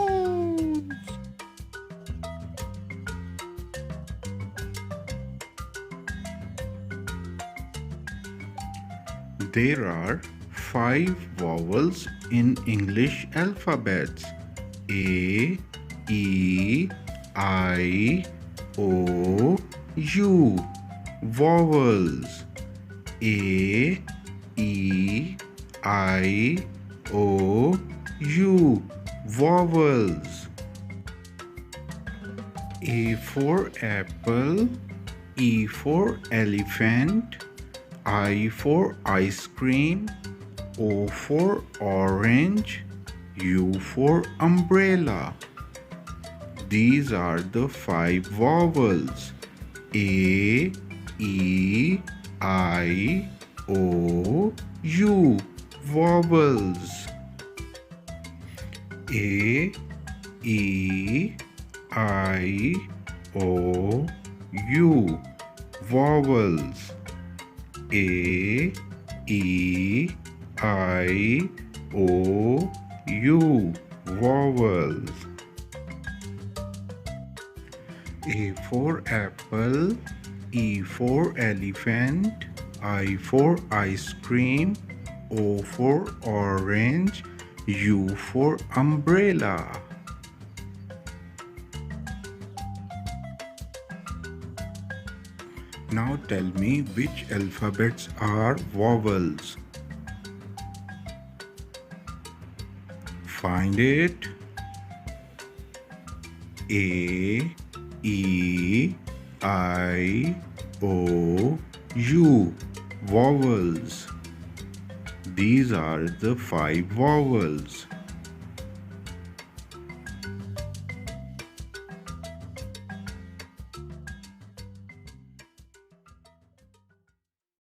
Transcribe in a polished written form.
Toons. There are 5 vowels in English alphabets: A, E, I, O, U. Vowels: A, E, I, O, U. Vowels. A for apple, E for elephant, I for ice cream, O for orange, U for umbrella. These are the 5 vowels: A, E, I, O, U. Vowels. A, E, I, O, U. Vowels. A, E, I, O, U. Vowels. A for apple, E for elephant, I for ice cream, O for orange, U for umbrella. Now tell me which alphabets are vowels. Find it. A, E, I, O, U. Vowels. These are the 5 vowels.